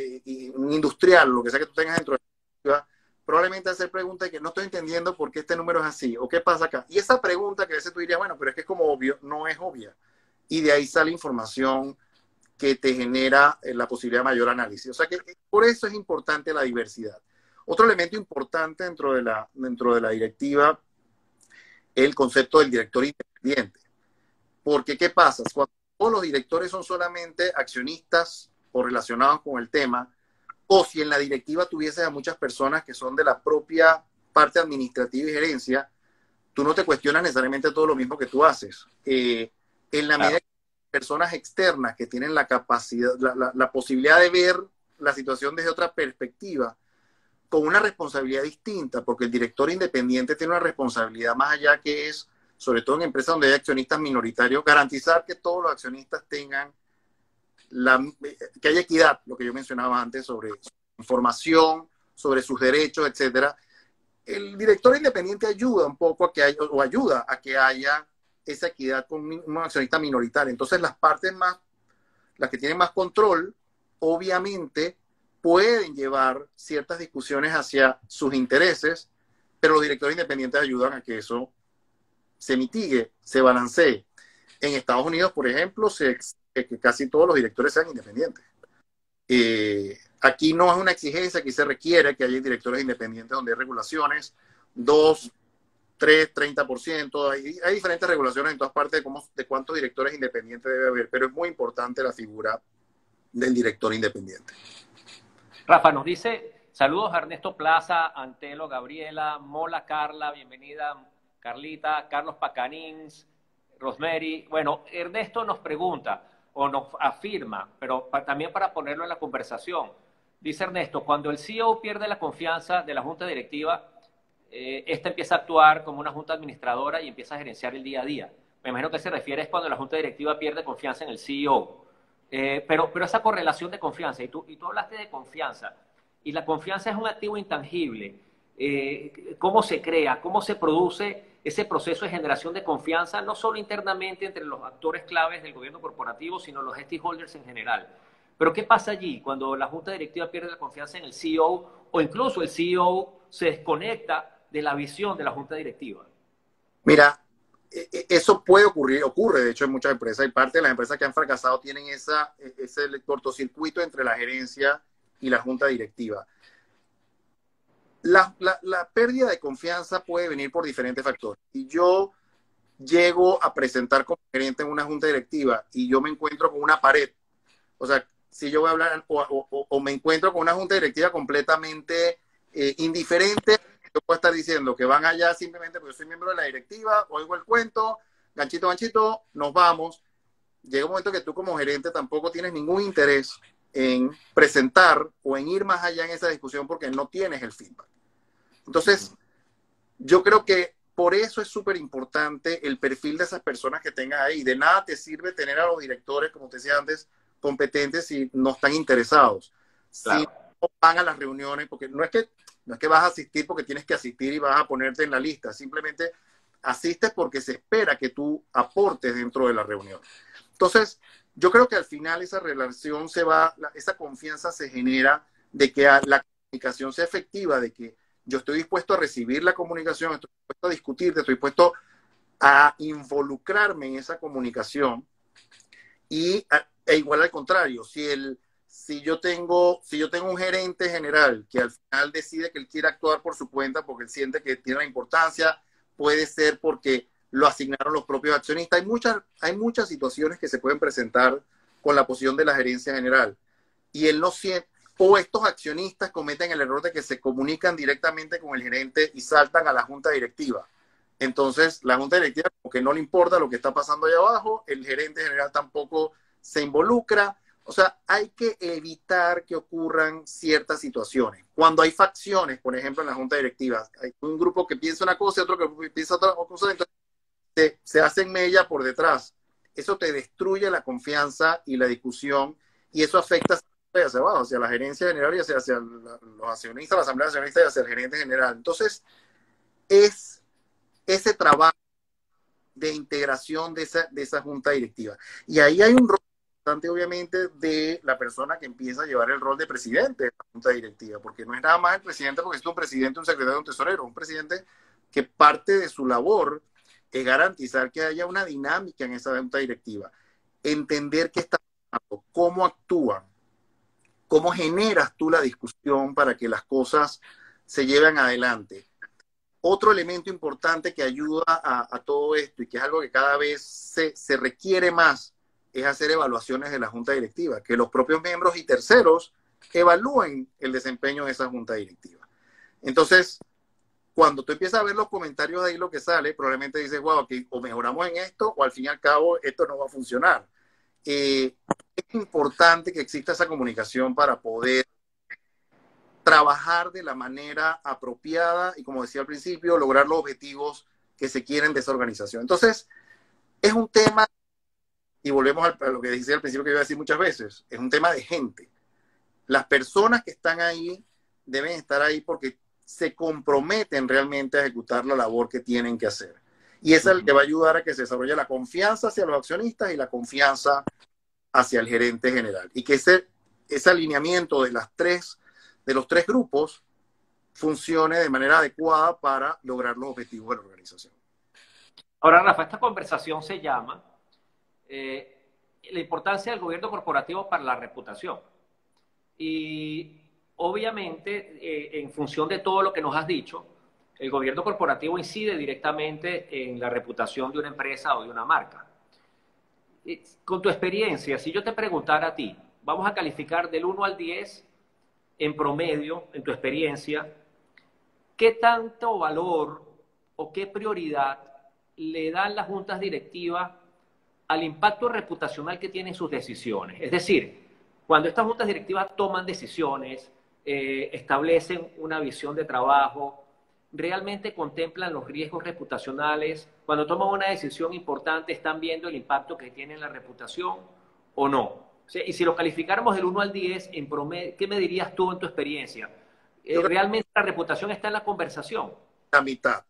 Speaker 2: un industrial, lo que sea que tú tengas dentro de la, probablemente hacer preguntas que no estoy entendiendo por qué este número es así, o qué pasa acá. Y esa pregunta que a veces tú dirías, bueno, pero es que es como obvio, no es obvia. Y de ahí sale información que te genera la posibilidad de mayor análisis. O sea que por eso es importante la diversidad. Otro elemento importante dentro de la directiva es el concepto del director independiente. Porque, ¿qué pasa? Cuando todos los directores son solamente accionistas o relacionados con el tema, o si en la directiva tuvieses a muchas personas que son de la propia parte administrativa y gerencia, tú no te cuestionas necesariamente todo lo mismo que tú haces. En la medida que personas externas que tienen la capacidad, la posibilidad de ver la situación desde otra perspectiva, con una responsabilidad distinta, porque el director independiente tiene una responsabilidad más allá, que es, sobre todo en empresas donde hay accionistas minoritarios, garantizar que todos los accionistas tengan que haya equidad, lo que yo mencionaba antes sobre información, sobre sus derechos, etcétera. El director independiente ayuda un poco a que haya, o ayuda a que haya esa equidad con un accionista minoritario. Entonces las que tienen más control, obviamente pueden llevar ciertas discusiones hacia sus intereses, pero los directores independientes ayudan a que eso se mitigue, se balancee. En Estados Unidos, por ejemplo, que casi todos los directores sean independientes. Aquí no es una exigencia, aquí se requiere que haya directores independientes donde hay regulaciones, 2, 3, 30%, hay diferentes regulaciones en todas partes de cuántos directores independientes debe haber, pero es muy importante la figura del director independiente.
Speaker 1: Rafa nos dice, saludos a Ernesto Plaza, Antelo, Gabriela, Mola, Carla, bienvenida, Carlita, Carlos Pacanins, Rosemary. Bueno, Ernesto nos pregunta o nos afirma, pero también para ponerlo en la conversación. Dice Ernesto, cuando el CEO pierde la confianza de la junta directiva, esta empieza a actuar como una junta administradora y empieza a gerenciar el día a día. Me imagino que se refiere es cuando la junta directiva pierde confianza en el CEO. Pero esa correlación de confianza, y tú hablaste de confianza, y la confianza es un activo intangible. cómo se crea, cómo se produce ese proceso de generación de confianza, no solo internamente entre los actores claves del gobierno corporativo, sino los stakeholders en general. Pero ¿qué pasa allí cuando la junta directiva pierde la confianza en el CEO o incluso el CEO se desconecta de la visión de la junta directiva?
Speaker 2: Mira, eso puede ocurrir, ocurre de hecho en muchas empresas, y parte de las empresas que han fracasado tienen ese cortocircuito entre la gerencia y la junta directiva. La pérdida de confianza puede venir por diferentes factores. Y yo llego a presentar como gerente en una junta directiva y yo me encuentro con una pared. O sea, si yo voy a hablar o me encuentro con una junta directiva completamente indiferente, yo puedo estar diciendo que van allá simplemente porque yo soy miembro de la directiva, oigo el cuento, ganchito, ganchito, nos vamos. Llega un momento que tú como gerente tampoco tienes ningún interés en presentar o en ir más allá en esa discusión porque no tienes el feedback. Entonces, yo creo que por eso es súper importante el perfil de esas personas que tengas ahí. De nada te sirve tener a los directores, como te decía antes, competentes si no están interesados.
Speaker 1: Claro.
Speaker 2: Si no van a las reuniones, porque no es que vas a asistir porque tienes que asistir y vas a ponerte en la lista. Simplemente asistes porque se espera que tú aportes dentro de la reunión. Entonces, yo creo que al final esa relación esa confianza se genera de que la comunicación sea efectiva, de que yo estoy dispuesto a recibir la comunicación, estoy dispuesto a discutir, estoy dispuesto a involucrarme en esa comunicación e igual al contrario, si yo tengo un gerente general que al final decide que él quiere actuar por su cuenta porque él siente que tiene la importancia, puede ser porque lo asignaron los propios accionistas. Hay muchas situaciones que se pueden presentar con la posición de la gerencia general y él no siente, o estos accionistas cometen el error de que se comunican directamente con el gerente y saltan a la junta directiva. Entonces, la junta directiva como que no le importa lo que está pasando allá abajo, el gerente general tampoco se involucra. O sea, hay que evitar que ocurran ciertas situaciones. Cuando hay facciones, por ejemplo, en la junta directiva, hay un grupo que piensa una cosa y otro que piensa otra cosa, entonces se hacen mella por detrás. Eso te destruye la confianza y la discusión y eso afecta hacia abajo, hacia la gerencia general y hacia los accionistas, la asamblea accionista y hacia el gerente general. Entonces, es ese trabajo de integración de esa junta directiva. Y ahí hay un rol importante, obviamente, de la persona que empieza a llevar el rol de presidente de la junta directiva, porque no es nada más el presidente porque es un presidente, un secretario, un tesorero, un presidente que parte de su labor es garantizar que haya una dinámica en esa junta directiva, entender qué está pasando, cómo actúan, cómo generas tú la discusión para que las cosas se lleven adelante. Otro elemento importante que ayuda a todo esto y que es algo que cada vez se requiere más es hacer evaluaciones de la junta directiva, que los propios miembros y terceros evalúen el desempeño de esa junta directiva. Entonces, cuando tú empiezas a ver los comentarios de ahí lo que sale, probablemente dices, wow, aquí o mejoramos en esto o al fin y al cabo esto no va a funcionar. Es importante que exista esa comunicación para poder trabajar de la manera apropiada y, como decía al principio, lograr los objetivos que se quieren de esa organización. Entonces, es un tema, y volvemos a lo que decía al principio que iba a decir muchas veces, es un tema de gente. Las personas que están ahí deben estar ahí porque se comprometen realmente a ejecutar la labor que tienen que hacer. Y esa es el que va a ayudar a que se desarrolle la confianza hacia los accionistas y la confianza hacia el gerente general. Y que ese alineamiento de los tres grupos funcione de manera adecuada para lograr los objetivos de la organización.
Speaker 1: Ahora, Rafa, esta conversación se llama la importancia del gobierno corporativo para la reputación. Y obviamente, en función de todo lo que nos has dicho, el gobierno corporativo incide directamente en la reputación de una empresa o de una marca. Con tu experiencia, si yo te preguntara a ti, vamos a calificar del 1 al 10 en promedio, en tu experiencia, ¿qué tanto valor o qué prioridad le dan las juntas directivas al impacto reputacional que tienen sus decisiones? Es decir, cuando estas juntas directivas toman decisiones, establecen una visión de trabajo, realmente contemplan los riesgos reputacionales, cuando toman una decisión importante, ¿están viendo el impacto que tiene en la reputación o no? Y si lo calificáramos del 1 al 10, en promedio, ¿qué me dirías tú en tu experiencia?
Speaker 2: Yo creo
Speaker 1: Realmente la reputación está en la conversación.
Speaker 2: que la mitad,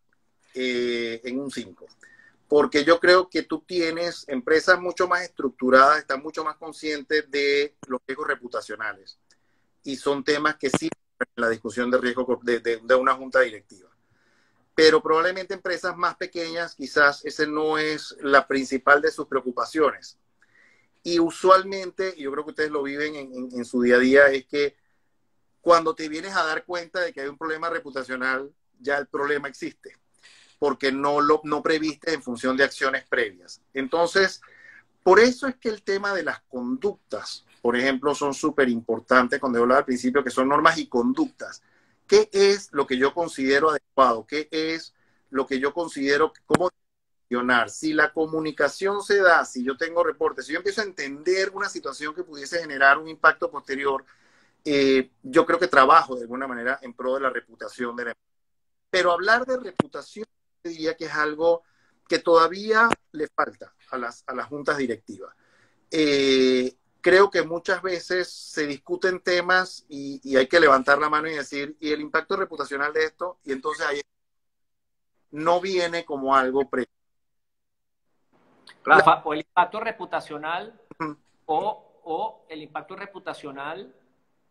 Speaker 2: en un 5. Porque yo creo que tú tienes empresas mucho más estructuradas, están mucho más conscientes de los riesgos reputacionales. Y son temas que sí en la discusión de riesgo de una junta directiva. Pero probablemente empresas más pequeñas, quizás ese no es la principal de sus preocupaciones. Y usualmente, yo creo que ustedes lo viven en su día a día, es que cuando te vienes a dar cuenta de que hay un problema reputacional, ya el problema existe, porque no previste en función de acciones previas. Entonces, por eso es que el tema de las conductas, por ejemplo, son súper importantes cuando yo hablaba al principio, que son normas y conductas. ¿Qué es lo que yo considero adecuado? ¿Qué es lo que yo considero cómo gestionar? Si la comunicación se da, si yo tengo reportes, si yo empiezo a entender una situación que pudiese generar un impacto posterior, yo creo que trabajo de alguna manera en pro de la reputación de la empresa. Pero hablar de reputación, diría que es algo que todavía le falta a las juntas directivas. Creo que muchas veces se discuten temas y hay que levantar la mano y decir, ¿y el impacto reputacional de esto? Y entonces ahí no viene como algo pre. La,
Speaker 1: Rafa, o el impacto reputacional o el impacto reputacional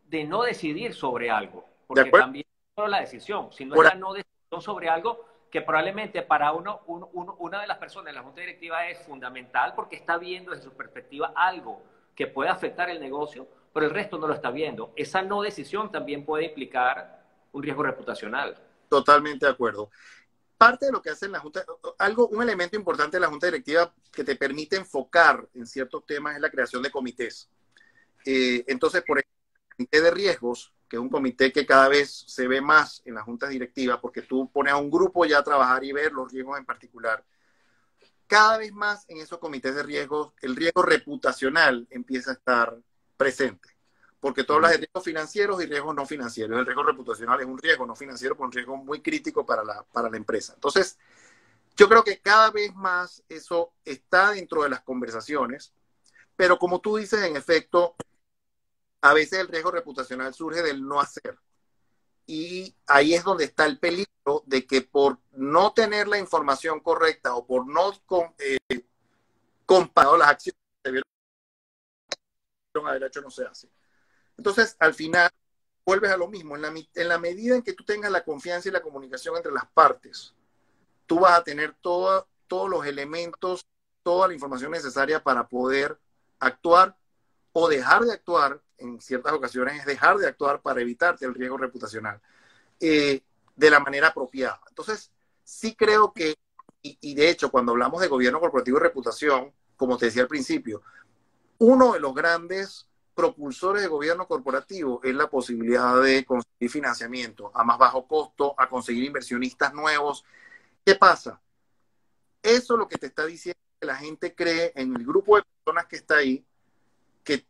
Speaker 1: de no decidir sobre algo,
Speaker 2: ¿De
Speaker 1: porque
Speaker 2: acuerdo?
Speaker 1: también no solo la decisión, sino es
Speaker 2: Por
Speaker 1: la no decisión sobre algo que probablemente para una de las personas en la junta directiva es fundamental porque está viendo desde su perspectiva algo que puede afectar el negocio, pero el resto no lo está viendo. Esa no decisión también puede implicar un riesgo reputacional.
Speaker 2: totalmente de acuerdo. Parte de lo que hace la Junta, un elemento importante de la Junta Directiva que te permite enfocar en ciertos temas es la creación de comités. Entonces, por ejemplo, el comité de riesgos, que es un comité que cada vez se ve más en las juntas directivas, porque tú pones a un grupo ya a trabajar y ver los riesgos en particular. Cada vez más en esos comités de riesgos, el riesgo reputacional empieza a estar presente. Porque tú hablas de riesgos financieros y riesgos no financieros. El riesgo reputacional es un riesgo no financiero, pero un riesgo muy crítico para la empresa. Entonces, yo creo que cada vez más eso está dentro de las conversaciones, pero como tú dices, en efecto, a veces el riesgo reputacional surge del no hacer. Y ahí es donde está el peligro de que por no tener la información correcta o por no comparado las acciones que debieron haber hecho no se hace. Entonces, al final, vuelves a lo mismo. En la medida en que tú tengas la confianza y la comunicación entre las partes, tú vas a tener todos los elementos, toda la información necesaria para poder actuar o dejar de actuar. En ciertas ocasiones es dejar de actuar para evitarte el riesgo reputacional de la manera apropiada. Entonces, sí creo que, y de hecho, cuando hablamos de gobierno corporativo y reputación, como te decía al principio, uno de los grandes propulsores de gobierno corporativo es la posibilidad de conseguir financiamiento a más bajo costo, a conseguir inversionistas nuevos. ¿Qué pasa? Eso es lo que te está diciendo que la gente cree en el grupo de personas que está ahí, que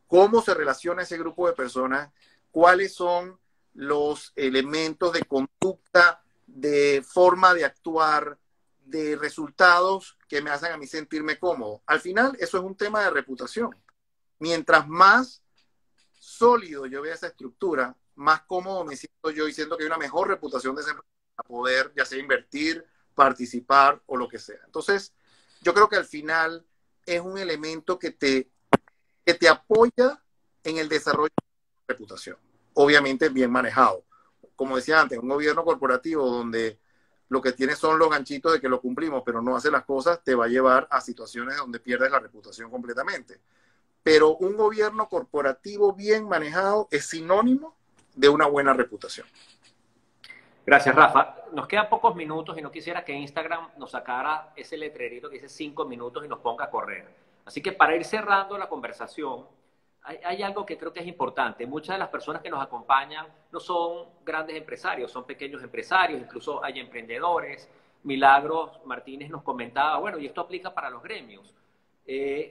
Speaker 2: cómo se relaciona ese grupo de personas, cuáles son los elementos de conducta, de forma de actuar, de resultados que me hacen a mí sentirme cómodo. Al final, eso es un tema de reputación. Mientras más sólido yo vea esa estructura, más cómodo me siento yo y siento que hay una mejor reputación de esa empresa para poder ya sea invertir, participar o lo que sea. Entonces, yo creo que al final es un elemento que te apoya en el desarrollo de la reputación. Obviamente bien manejado. Como decía antes, un gobierno corporativo donde lo que tiene son los ganchitos de que lo cumplimos, pero no hace las cosas, te va a llevar a situaciones donde pierdes la reputación completamente. Pero un gobierno corporativo bien manejado es sinónimo de una buena reputación.
Speaker 1: Gracias, Rafa. Nos quedan pocos minutos y no quisiera que Instagram nos sacara ese letrerito que dice 5 minutos y nos ponga a correr. Así que para ir cerrando la conversación, hay algo que creo que es importante. Muchas de las personas que nos acompañan no son grandes empresarios, son pequeños empresarios, incluso hay emprendedores. Milagros Martínez nos comentaba, bueno, y esto aplica para los gremios.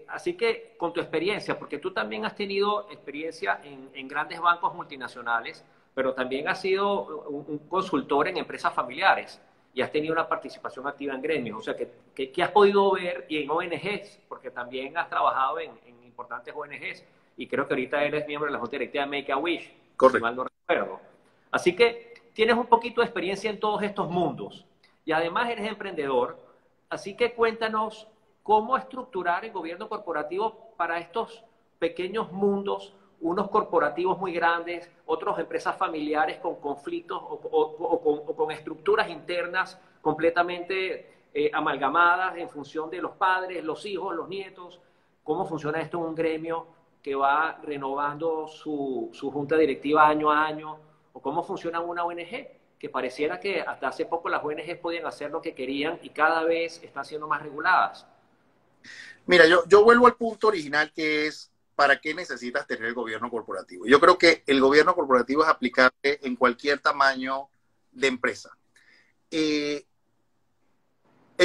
Speaker 1: Así que con tu experiencia, porque tú también has tenido experiencia en grandes bancos multinacionales, pero también has sido un consultor en empresas familiares y has tenido una participación activa en gremios. O sea, ¿qué has podido ver y en ONGs? Porque también has trabajado en importantes ONGs y creo que ahorita eres miembro de la Junta Directiva de Make a Wish, si
Speaker 2: Correcto.
Speaker 1: mal no recuerdo. Así que tienes un poquito de experiencia en todos estos mundos y además eres emprendedor. Así que cuéntanos cómo estructurar el gobierno corporativo para estos pequeños mundos, unos corporativos muy grandes, otras empresas familiares con conflictos o con estructuras internas completamente amalgamadas en función de los padres, los hijos, los nietos. ¿Cómo funciona esto en un gremio que va renovando su junta directiva año a año? ¿O cómo funciona una ONG? Que pareciera que hasta hace poco las ONGs podían hacer lo que querían y cada vez están siendo más reguladas.
Speaker 2: Mira, yo vuelvo al punto original, que es ¿para qué necesitas tener el gobierno corporativo? Yo creo que el gobierno corporativo es aplicable en cualquier tamaño de empresa. En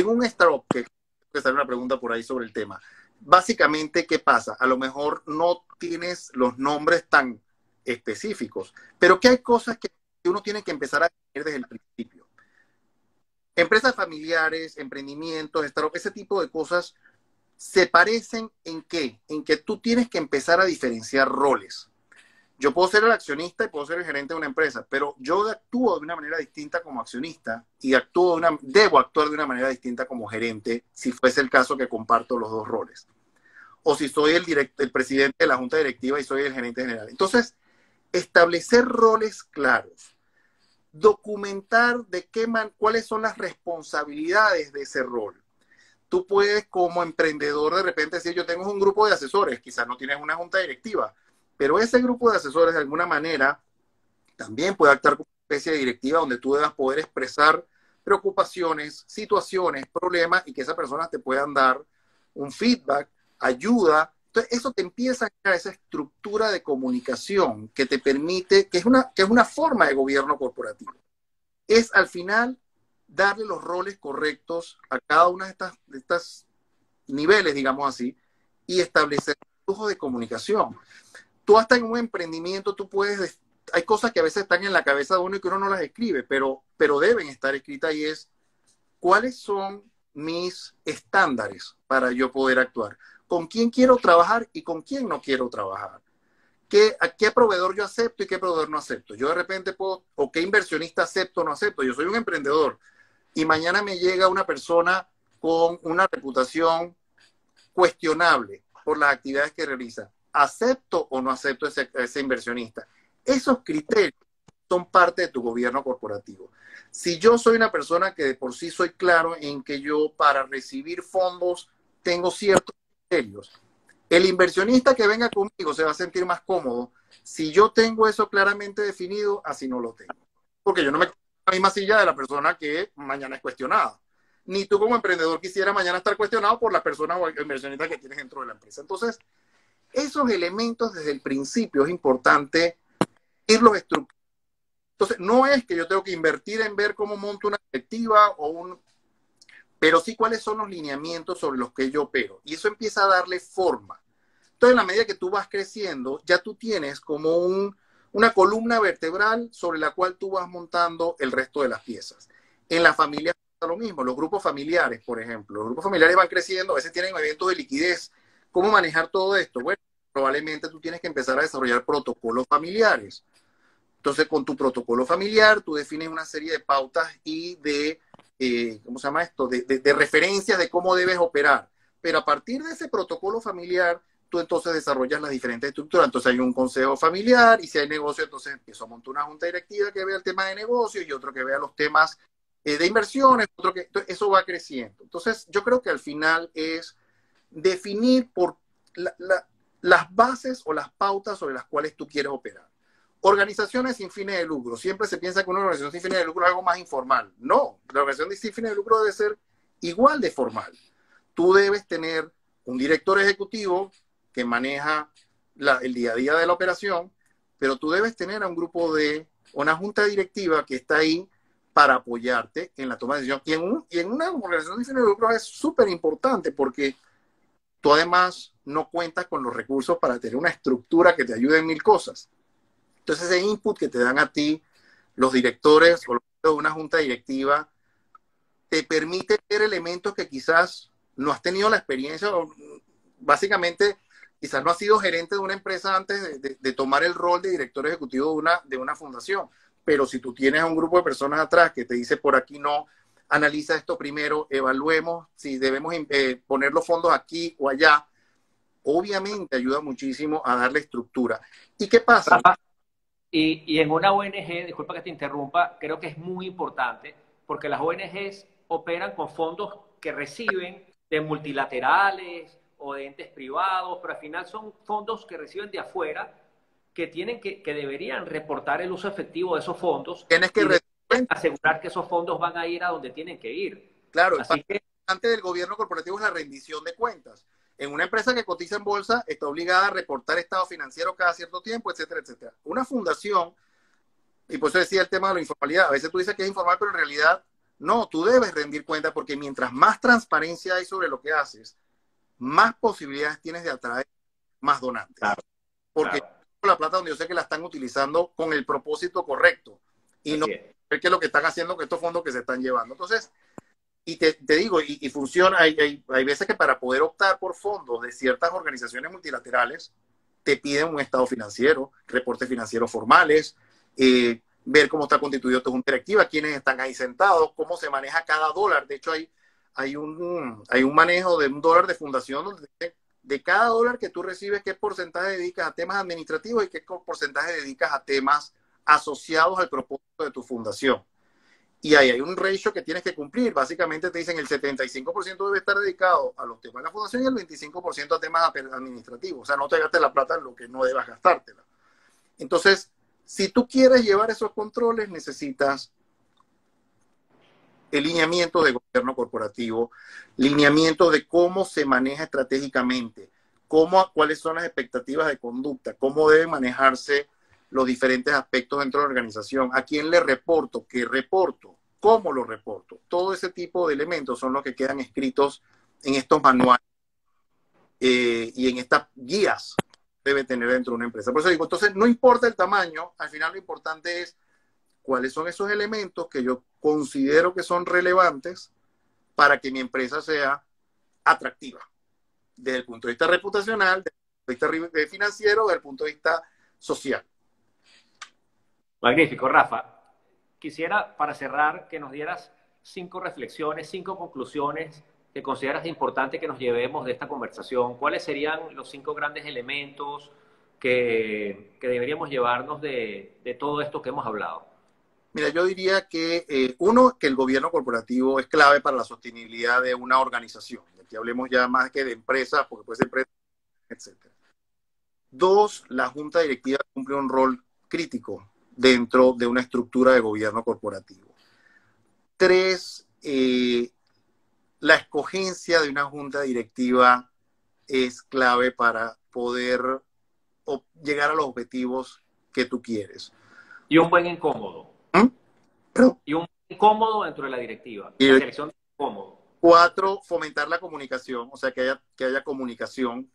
Speaker 2: un startup, que sale una pregunta por ahí sobre el tema, básicamente, ¿qué pasa? A lo mejor no tienes los nombres tan específicos, pero que hay cosas que uno tiene que empezar a tener desde el principio. Empresas familiares, emprendimientos, startup, ese tipo de cosas se parecen ¿en qué? En que tú tienes que empezar a diferenciar roles. Yo puedo ser el accionista y puedo ser el gerente de una empresa, pero yo actúo de una manera distinta como accionista y debo actuar de una manera distinta como gerente, si fuese el caso que comparto los dos roles. O si soy el presidente de la junta directiva y soy el gerente general. Entonces, establecer roles claros, documentar cuáles son las responsabilidades de ese rol. Tú puedes, como emprendedor, de repente decir, yo tengo un grupo de asesores, quizás no tienes una junta directiva, pero ese grupo de asesores de alguna manera también puede actuar como una especie de directiva donde tú debas poder expresar preocupaciones, situaciones, problemas y que esas personas te puedan dar un feedback, ayuda. Entonces, eso te empieza a crear esa estructura de comunicación que te permite, que es una forma de gobierno corporativo. Es al final darle los roles correctos a cada una de estas niveles, digamos así, y establecer un flujo de comunicación. Tú hasta en un emprendimiento, hay cosas que a veces están en la cabeza de uno y que uno no las escribe, pero deben estar escritas, y es, ¿cuáles son mis estándares para yo poder actuar? ¿Con quién quiero trabajar y con quién no quiero trabajar? ¿A qué proveedor yo acepto y qué proveedor no acepto? Yo de repente o qué inversionista acepto o no acepto. Yo soy un emprendedor y mañana me llega una persona con una reputación cuestionable por las actividades que realiza. ¿Acepto o no acepto ese inversionista? Esos criterios son parte de tu gobierno corporativo. Si yo soy una persona que de por sí soy claro en que yo para recibir fondos tengo ciertos criterios, el inversionista que venga conmigo se va a sentir más cómodo si yo tengo eso claramente definido, así no lo tengo. Porque yo no me quedo en la misma silla de la persona que mañana es cuestionada. Ni tú como emprendedor quisiera mañana estar cuestionado por la persona o el inversionista que tienes dentro de la empresa. Entonces, esos elementos desde el principio es importante irlos estructurando. Entonces, no es que yo tengo que invertir en ver cómo monto una directiva pero sí cuáles son los lineamientos sobre los que yo opero. Y eso empieza a darle forma. Entonces, en la medida que tú vas creciendo, ya tú tienes como una columna vertebral sobre la cual tú vas montando el resto de las piezas. En la familia pasa lo mismo. Los grupos familiares, por ejemplo. Los grupos familiares van creciendo, a veces tienen eventos de liquidez. ¿Cómo manejar todo esto? Bueno, probablemente tú tienes que empezar a desarrollar protocolos familiares. Entonces, con tu protocolo familiar, tú defines una serie de pautas y ¿cómo se llama esto? De referencias de cómo debes operar. Pero a partir de ese protocolo familiar, tú entonces desarrollas las diferentes estructuras. Entonces hay un consejo familiar y si hay negocio, entonces empiezo a montar una junta directiva que vea el tema de negocios y otro que vea los temas de inversiones, eso va creciendo. Entonces, yo creo que al final es definir las bases o las pautas sobre las cuales tú quieres operar. Organizaciones sin fines de lucro. Siempre se piensa que una organización sin fines de lucro es algo más informal. No, la organización sin fines de lucro debe ser igual de formal. Tú debes tener un director ejecutivo que maneja el día a día de la operación, pero tú debes tener a una junta directiva que está ahí para apoyarte en la toma de decisión. Y en una organización sin fines de lucro es súper importante porque tú además no cuentas con los recursos para tener una estructura que te ayude en mil cosas. Entonces, ese input que te dan a ti los directores o de una junta directiva te permite ver elementos que quizás no has tenido la experiencia, o básicamente quizás no has sido gerente de una empresa antes de tomar el rol de director ejecutivo de una fundación, pero si tú tienes a un grupo de personas atrás que te dice por aquí no, analiza esto primero, evaluemos si debemos poner los fondos aquí o allá, obviamente ayuda muchísimo a darle estructura. ¿Y qué pasa?
Speaker 1: Rafa, y en una ONG, disculpa que te interrumpa, creo que es muy importante porque las ONGs operan con fondos que reciben de multilaterales o de entes privados, pero al final son fondos que reciben de afuera que deberían reportar el uso efectivo de esos fondos
Speaker 2: Tienes que
Speaker 1: y asegurar que esos fondos van a ir a donde tienen que ir.
Speaker 2: claro, el
Speaker 1: Así que
Speaker 2: parte del gobierno corporativo es la rendición de cuentas. En una empresa que cotiza en bolsa está obligada a reportar estado financiero cada cierto tiempo, etcétera, etcétera. Una fundación, y por eso decía el tema de la informalidad, a veces tú dices que es informal, pero en realidad no, tú debes rendir cuenta porque mientras más transparencia hay sobre lo que haces, más posibilidades tienes de atraer más donantes.
Speaker 1: claro,
Speaker 2: Porque
Speaker 1: claro.
Speaker 2: la plata donde yo sé que la están utilizando con el propósito correcto y no ver qué es lo que están haciendo con estos fondos que se están llevando. Entonces, y te digo, y funciona, hay veces que para poder optar por fondos de ciertas organizaciones multilaterales, te piden un estado financiero, reportes financieros formales, ver cómo está constituido tu junta directiva, quiénes están ahí sentados, cómo se maneja cada dólar. De hecho, hay un manejo de $1 de fundación donde de cada dólar que tú recibes, qué porcentaje dedicas a temas administrativos y qué porcentaje dedicas a temas asociados al propósito de tu fundación. Y ahí hay un ratio que tienes que cumplir. Básicamente te dicen el 75% debe estar dedicado a los temas de la fundación y el 25% a temas administrativos. O sea, no te gastes la plata en lo que no debas gastártela. Entonces, si tú quieres llevar esos controles, necesitas el lineamiento de gobierno corporativo, lineamiento de cómo se maneja estratégicamente, cuáles son las expectativas de conducta, cómo deben manejarse los diferentes aspectos dentro de la organización, a quién le reporto, qué reporto, cómo lo reporto. Todo ese tipo de elementos son los que quedan escritos en estos manuales y en estas guías que debe tener dentro de una empresa. Por eso digo, entonces no importa el tamaño, al final lo importante es cuáles son esos elementos que yo considero que son relevantes para que mi empresa sea atractiva, desde el punto de vista reputacional, desde el punto de vista financiero, desde el punto de vista social.
Speaker 1: Magnífico, Rafa. Quisiera, para cerrar, que nos dieras 5 reflexiones, 5 conclusiones que consideras importante que nos llevemos de esta conversación. ¿Cuáles serían los 5 grandes elementos que deberíamos llevarnos de todo esto que hemos hablado?
Speaker 2: Mira, yo diría que, uno, que el gobierno corporativo es clave para la sostenibilidad de una organización. Aquí hablemos ya más que de empresas, porque puede ser empresa, etc. 2, la junta directiva cumple un rol crítico dentro de una estructura de gobierno corporativo. 3, la escogencia de una junta directiva es clave para poder llegar a los objetivos que tú quieres.
Speaker 1: Y un buen incómodo.
Speaker 2: ¿Mm?
Speaker 1: Y un incómodo dentro de la directiva.
Speaker 2: Y
Speaker 1: la selección de incómodo.
Speaker 2: 4, fomentar la comunicación, o sea, que haya comunicación.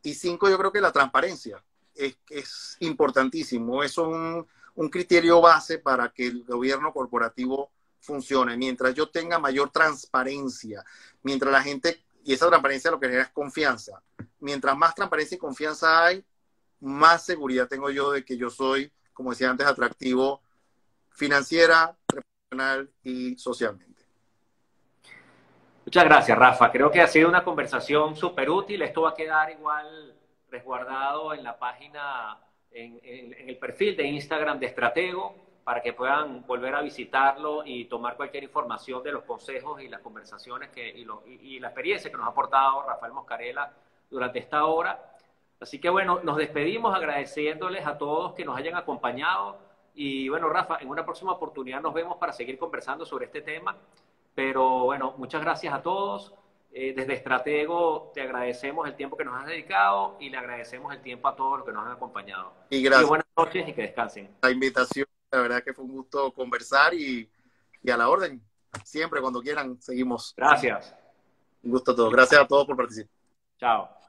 Speaker 2: Y 5, yo creo que la transparencia es importantísimo. Eso es un criterio base para que el gobierno corporativo funcione. Mientras yo tenga mayor transparencia, mientras la gente, y esa transparencia lo que genera es confianza. Mientras más transparencia y confianza hay, más seguridad tengo yo de que yo soy, como decía antes, atractivo financiera, profesional y socialmente.
Speaker 1: Muchas gracias, Rafa. Creo que ha sido una conversación súper útil. Esto va a quedar igual resguardado en la página, en el perfil de Instagram de Estratego, para que puedan volver a visitarlo y tomar cualquier información de los consejos y las conversaciones y la experiencia que nos ha aportado Rafael Moscarella durante esta hora. Así que bueno, nos despedimos agradeciéndoles a todos que nos hayan acompañado. Y bueno, Rafa, en una próxima oportunidad nos vemos para seguir conversando sobre este tema. Pero bueno, muchas gracias a todos. Desde Estratego te agradecemos el tiempo que nos has dedicado y le agradecemos el tiempo a todos los que nos han acompañado.
Speaker 2: Y gracias.
Speaker 1: Y buenas noches y que descansen.
Speaker 2: La invitación, la verdad que fue un gusto conversar y a la orden. Siempre, cuando quieran, seguimos.
Speaker 1: Gracias.
Speaker 2: Un gusto a todos. Gracias a todos por participar.
Speaker 1: Chao.